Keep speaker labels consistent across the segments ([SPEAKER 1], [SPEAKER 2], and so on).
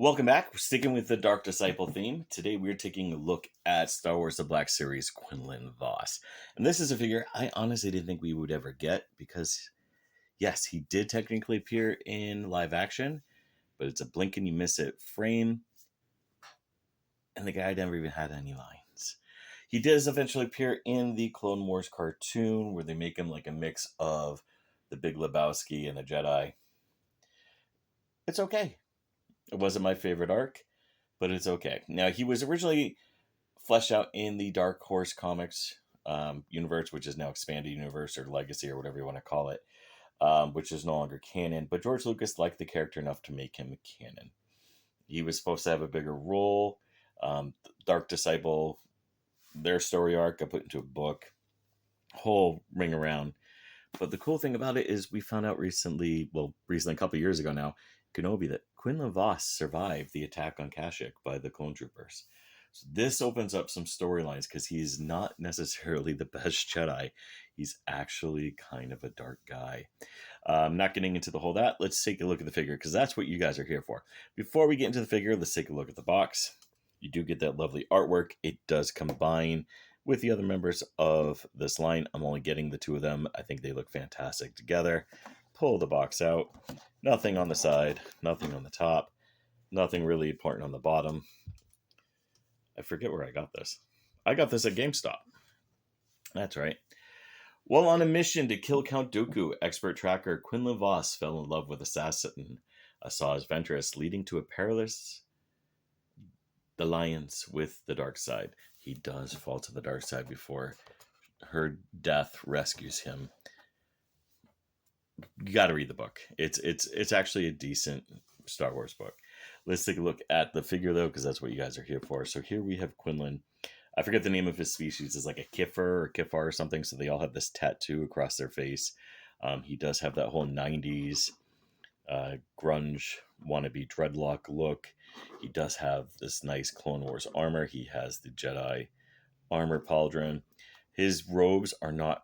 [SPEAKER 1] Welcome back. We're sticking with the Dark Disciple theme. Today we're taking a look at Star Wars The Black Series Quinlan Vos. And this is a figure I honestly didn't think we would ever get because, yes, he did technically appear in live action, but it's a blink and you miss it frame, and the guy never even had any lines. He does eventually appear in the Clone Wars cartoon where they make him like a mix of the Big Lebowski and a Jedi. It's okay. It wasn't my favorite arc, but it's okay. Now, he was originally fleshed out in the Dark Horse Comics universe, which is now Expanded Universe or Legacy or whatever you want to call it, which is no longer canon. But George Lucas liked the character enough to make him canon. He was supposed to have a bigger role. Dark Disciple, their story arc, got put into a book. Whole ring around. But the cool thing about it is we found out recently, a couple of years ago now, Kenobi, that Quinlan Vos survived the attack on Kashyyyk by the clone troopers. So this opens up some storylines because he's not necessarily the best Jedi. He's actually kind of a dark guy. Not getting into the whole that. Let's take a look at the figure because that's what you guys are here for. Before we get into the figure, let's take a look at the box. You do get that lovely artwork. It does combine with the other members of this line. I'm only getting the two of them. I think they look fantastic together. Pull the box out. Nothing on the side, nothing on the top, nothing really important on the bottom. I forget where I got this. I got this at GameStop. That's right. While on a mission to kill Count Dooku, expert tracker Quinlan Vos fell in love with assassin Asajj Ventress, leading to a perilous alliance with the dark side. He does fall to the dark side before her death rescues him. You got to read the book. It's actually a decent Star Wars book. Let's take a look at the figure though, because that's what you guys are here for. So here we have Quinlan. I forget the name of his species. It's like a Kiffer or Kiffar or something. So they all have this tattoo across their face. He does have that whole 90s grunge wannabe dreadlock look. He does have this nice Clone Wars armor. He has the Jedi armor pauldron. His robes are not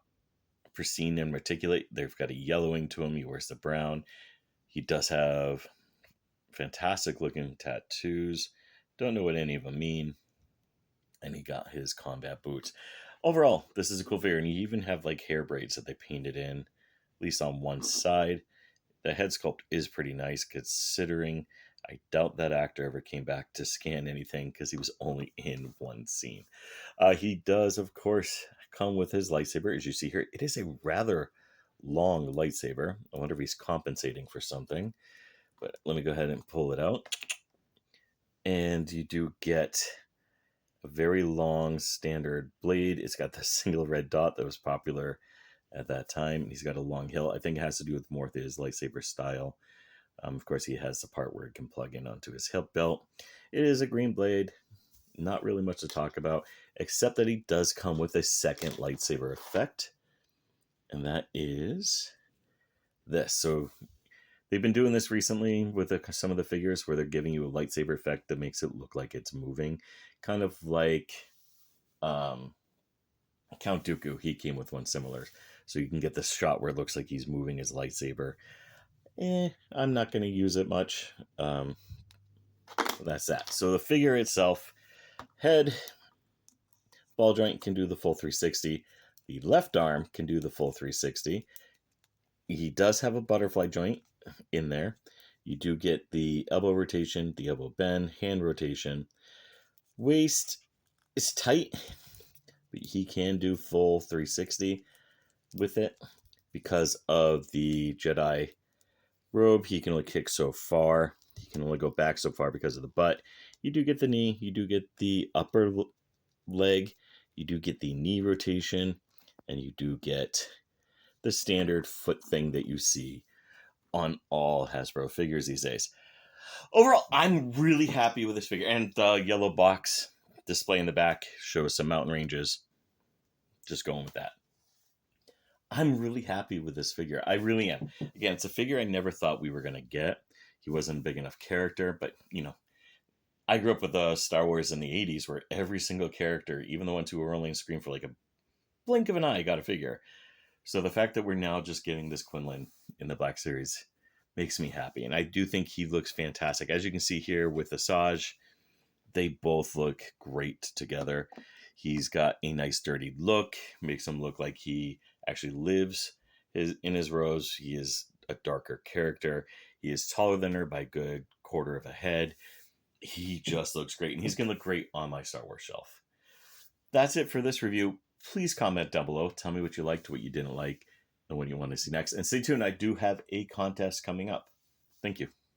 [SPEAKER 1] pristine and reticulate. They've got a yellowing to him. He wears the brown. He does have fantastic looking tattoos. Don't know what any of them mean. And he got his combat boots. Overall, this is a cool figure. And you even have like hair braids that they painted in, at least on one side. The head sculpt is pretty nice considering I doubt that actor ever came back to scan anything because he was only in one scene. He does, of course, come with his lightsaber. As you see here, it is a rather long lightsaber. I wonder if he's compensating for something. But let me go ahead and pull it out. And you do get a very long standard blade. It's got the single red dot that was popular at that time. He's got a long hilt. I think it has to do with more of his lightsaber style. Of course, he has the part where it can plug in onto his hip belt. It is a green blade. Not really much to talk about, except that he does come with a second lightsaber effect. And that is this. So they've been doing this recently with some of the figures where they're giving you a lightsaber effect that makes it look like it's moving. Kind of like Count Dooku. He came with one similar. So you can get this shot where it looks like he's moving his lightsaber. I'm not going to use it much. That's that. So the figure itself, head, ball joint can do the full 360. The left arm can do the full 360. He does have a butterfly joint in there. You do get the elbow rotation, the elbow bend, hand rotation. Waist is tight, but he can do full 360 with it because of the Jedi robe. He can only kick so far. He can only go back so far because of the butt. You do get the knee. You do get the upper leg. You do get the knee rotation. And you do get the standard foot thing that you see on all Hasbro figures these days. Overall, I'm really happy with this figure. And the yellow box display in the back shows some mountain ranges. Just going with that. I'm really happy with this figure. I really am. Again, it's a figure I never thought we were going to get. He wasn't a big enough character, but, I grew up with Star Wars in the 80s where every single character, even the ones who were only on screen for like a blink of an eye, got a figure. So the fact that we're now just getting this Quinlan in the Black Series makes me happy. And I do think he looks fantastic. As you can see here with Asajj, they both look great together. He's got a nice dirty look, makes him look like he actually lives in his rose. He is a darker character. He is taller than her by a good quarter of a head. He just looks great, and he's going to look great on my Star Wars shelf. That's it for this review. Please comment down below. Tell me what you liked, what you didn't like, and what you want to see next. And stay tuned. I do have a contest coming up. Thank you.